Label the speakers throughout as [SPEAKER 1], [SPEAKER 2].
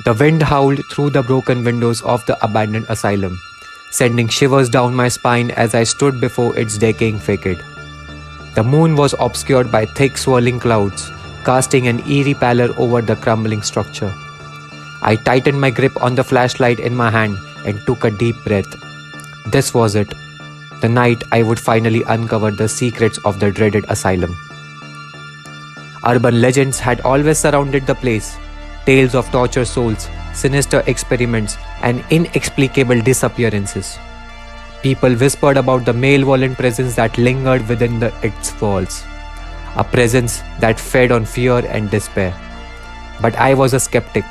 [SPEAKER 1] The wind howled through the broken windows of the abandoned asylum, sending shivers down my spine as I stood before its decaying facade. The moon was obscured by thick swirling clouds, casting an eerie pallor over the crumbling structure. I tightened my grip on the flashlight in my hand and took a deep breath. This was it, the night I would finally uncover the secrets of the dreaded asylum. Urban legends had always surrounded the place, tales of tortured souls, sinister experiments, and inexplicable disappearances. People whispered about the malevolent presence that lingered within its walls, a presence that fed on fear and despair. But I was a skeptic.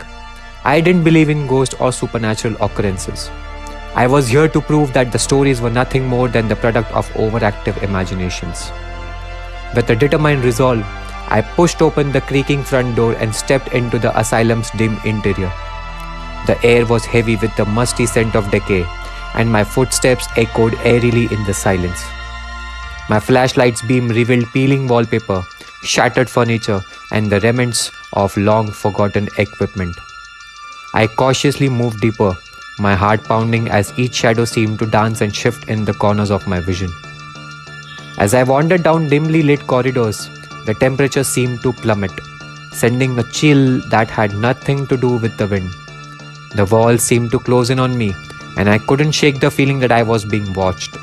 [SPEAKER 1] I didn't believe in ghosts or supernatural occurrences. I was here to prove that the stories were nothing more than the product of overactive imaginations. With a determined resolve, I pushed open the creaking front door and stepped into the asylum's dim interior. The air was heavy with the musty scent of decay, and my footsteps echoed eerily in the silence. My flashlight's beam revealed peeling wallpaper, shattered furniture, and the remnants of long-forgotten equipment. I cautiously moved deeper, my heart pounding as each shadow seemed to dance and shift in the corners of my vision. As I wandered down dimly lit corridors, the temperature seemed to plummet, sending a chill that had nothing to do with the wind. The walls seemed to close in on me, and I couldn't shake the feeling that I was being watched.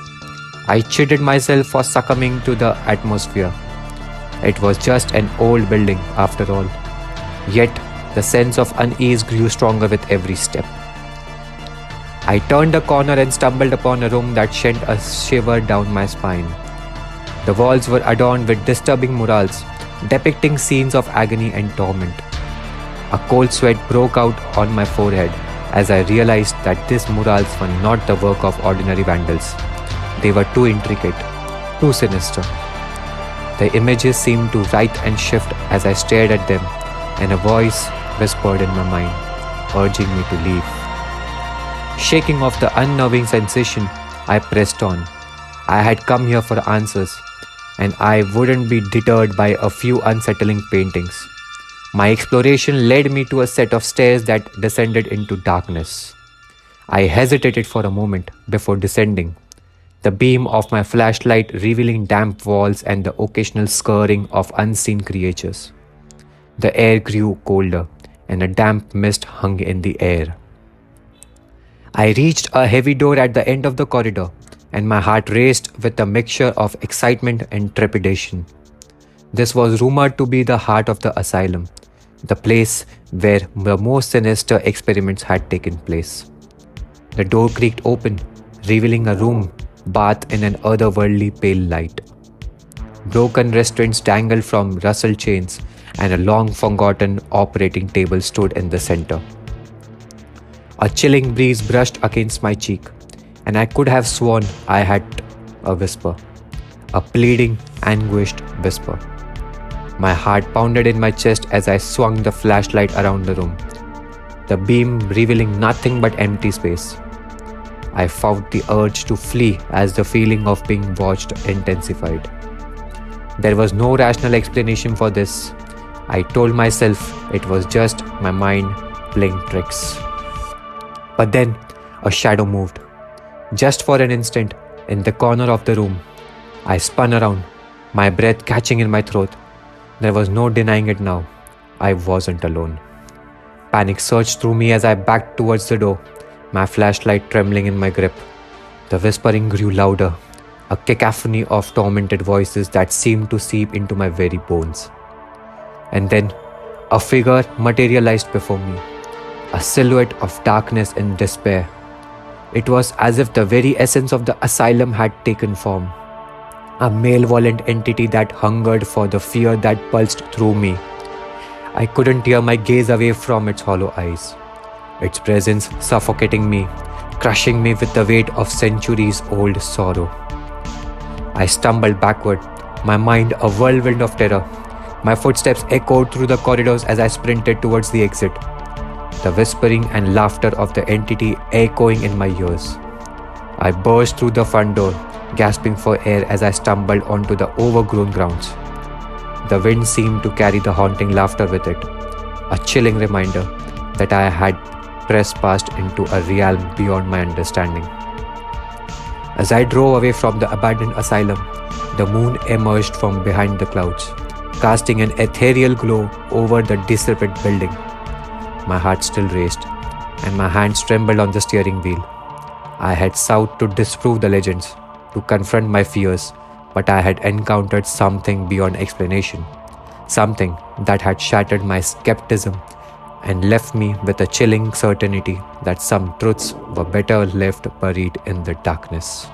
[SPEAKER 1] I chided myself for succumbing to the atmosphere. It was just an old building, after all. Yet, the sense of unease grew stronger with every step. I turned a corner and stumbled upon a room that sent a shiver down my spine. The walls were adorned with disturbing murals, depicting scenes of agony and torment. A cold sweat broke out on my forehead as I realized that these murals were not the work of ordinary vandals. They were too intricate, too sinister. The images seemed to writhe and shift as I stared at them, and a voice whispered in my mind, urging me to leave. Shaking off the unnerving sensation, I pressed on. I had come here for answers, and I wouldn't be deterred by a few unsettling paintings. My exploration led me to a set of stairs that descended into darkness. I hesitated for a moment before descending, the beam of my flashlight revealing damp walls and the occasional scurrying of unseen creatures. The air grew colder, and a damp mist hung in the air. I reached a heavy door at the end of the corridor, and my heart raced with a mixture of excitement and trepidation. This was rumored to be the heart of the asylum, the place where the most sinister experiments had taken place. The door creaked open, revealing a room bathed in an otherworldly pale light. Broken restraints dangled from rustle chains, and a long-forgotten operating table stood in the center. A chilling breeze brushed against my cheek, and I could have sworn I had a whisper, a pleading, anguished whisper. My heart pounded in my chest as I swung the flashlight around the room, the beam revealing nothing but empty space. I fought the urge to flee as the feeling of being watched intensified. There was no rational explanation for this. I told myself it was just my mind playing tricks. But then, a shadow moved. Just for an instant, in the corner of the room, I spun around, my breath catching in my throat. There was no denying it now. I wasn't alone. Panic surged through me as I backed towards the door, my flashlight trembling in my grip. The whispering grew louder, a cacophony of tormented voices that seemed to seep into my very bones. And then, a figure materialized before me, a silhouette of darkness and despair. It was as if the very essence of the asylum had taken form, a malevolent entity that hungered for the fear that pulsed through me. I couldn't tear my gaze away from its hollow eyes, its presence suffocating me, crushing me with the weight of centuries-old sorrow. I stumbled backward, my mind a whirlwind of terror. My footsteps echoed through the corridors as I sprinted towards the exit, the whispering and laughter of the entity echoing in my ears. I burst through the front door, gasping for air as I stumbled onto the overgrown grounds. The wind seemed to carry the haunting laughter with it, a chilling reminder that I had trespassed into a realm beyond my understanding. As I drove away from the abandoned asylum, the moon emerged from behind the clouds, casting an ethereal glow over the decrepit building. My heart still raced, and my hands trembled on the steering wheel. I had sought to disprove the legends, to confront my fears, but I had encountered something beyond explanation, something that had shattered my skepticism and left me with a chilling certainty that some truths were better left buried in the darkness.